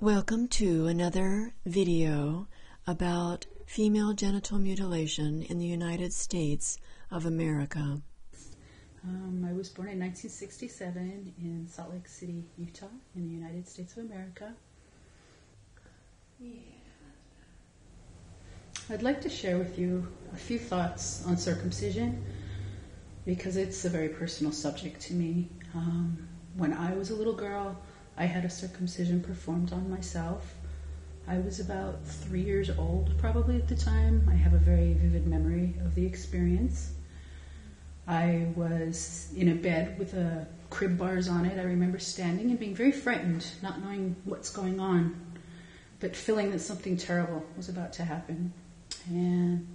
Welcome to another video about female genital mutilation in the United States of America. I was born in 1967 in Salt Lake City, Utah, in the United States of America. I'd like to share with you a few thoughts on circumcision because it's a very personal subject to me. When I was a little girl, I had a circumcision performed on myself. I was about 3 years old probably at the time. I have a very vivid memory of the experience. I was in a bed with a crib bars on it. I remember standing and being very frightened, not knowing what's going on, but feeling that something terrible was about to happen. And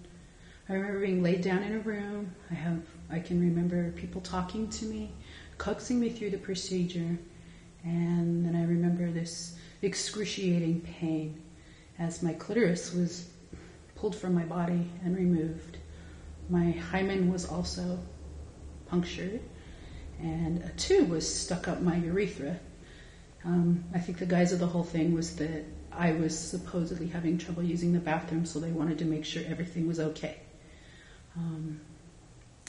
I remember being laid down in a room. I can remember people talking to me, coaxing me through the procedure. And then I remember this excruciating pain as my clitoris was pulled from my body and removed. My hymen was also punctured, and a tube was stuck up my urethra. I think the guise of the whole thing was that I was supposedly having trouble using the bathroom, so they wanted to make sure everything was okay.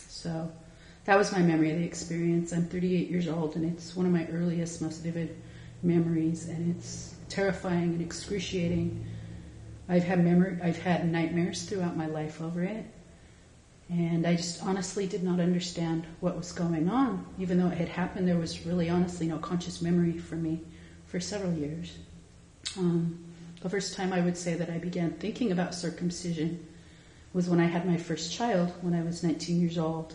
So that was my memory of the experience. I'm 38 years old, and it's one of my earliest, most vivid memories, and it's terrifying and excruciating. I've had nightmares throughout my life over it, and I just honestly did not understand what was going on. Even though it had happened, there was really honestly no conscious memory for me for several years. The first time I would say that I began thinking about circumcision was when I had my first child, when I was 19 years old.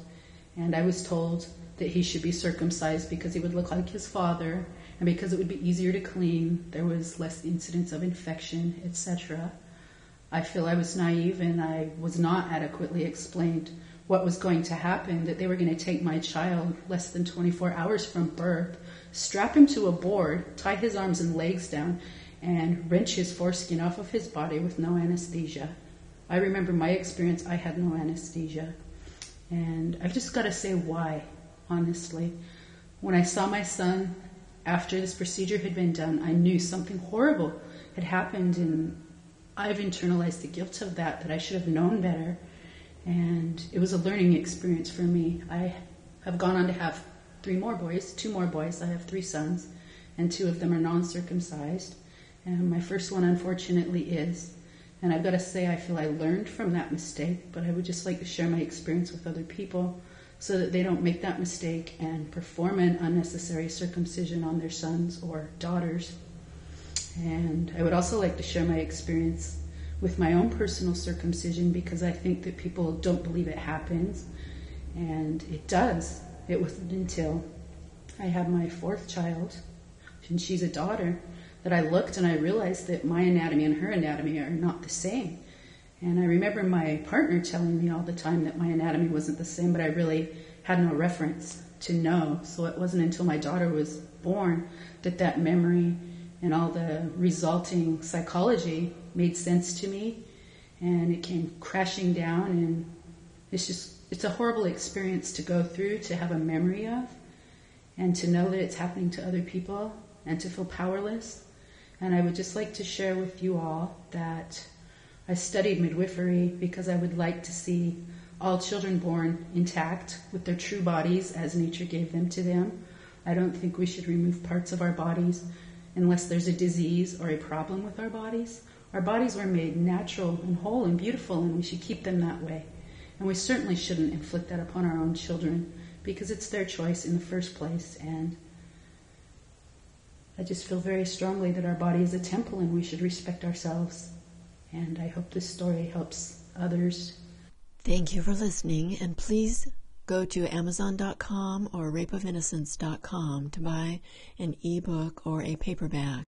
And I was told that he should be circumcised because he would look like his father, and because it would be easier to clean, there was less incidence of infection, etc. I feel I was naive, and I was not adequately explained what was going to happen, that they were going to take my child less than 24 hours from birth, strap him to a board, tie his arms and legs down, and wrench his foreskin off of his body with no anesthesia. I remember my experience, I had no anesthesia. And I've just got to say why, honestly. When I saw my son after this procedure had been done, I knew something horrible had happened, and I've internalized the guilt of that I should have known better. And it was a learning experience for me. I have gone on to have two more boys. I have 3 sons, and 2 of them are non-circumcised. And my first one, unfortunately, is. And I've got to say, I feel I learned from that mistake, but I would just like to share my experience with other people so that they don't make that mistake and perform an unnecessary circumcision on their sons or daughters. And I would also like to share my experience with my own personal circumcision, because I think that people don't believe it happens, and it does. It wasn't until I had my 4th child, and she's a daughter, that I looked and I realized that my anatomy and her anatomy are not the same. And I remember my partner telling me all the time that my anatomy wasn't the same, but I really had no reference to know. So it wasn't until my daughter was born that memory and all the resulting psychology made sense to me, and it came crashing down. And it's a horrible experience to go through, to have a memory of, and to know that it's happening to other people, and to feel powerless. And I would just like to share with you all that I studied midwifery because I would like to see all children born intact with their true bodies as nature gave them to them. I don't think we should remove parts of our bodies unless there's a disease or a problem with our bodies. Our bodies were made natural and whole and beautiful, and we should keep them that way. And we certainly shouldn't inflict that upon our own children because it's their choice in the first place. And I just feel very strongly that our body is a temple and we should respect ourselves. And I hope this story helps others. Thank you for listening, and please go to Amazon.com or rapeofinnocence.com to buy an ebook or a paperback.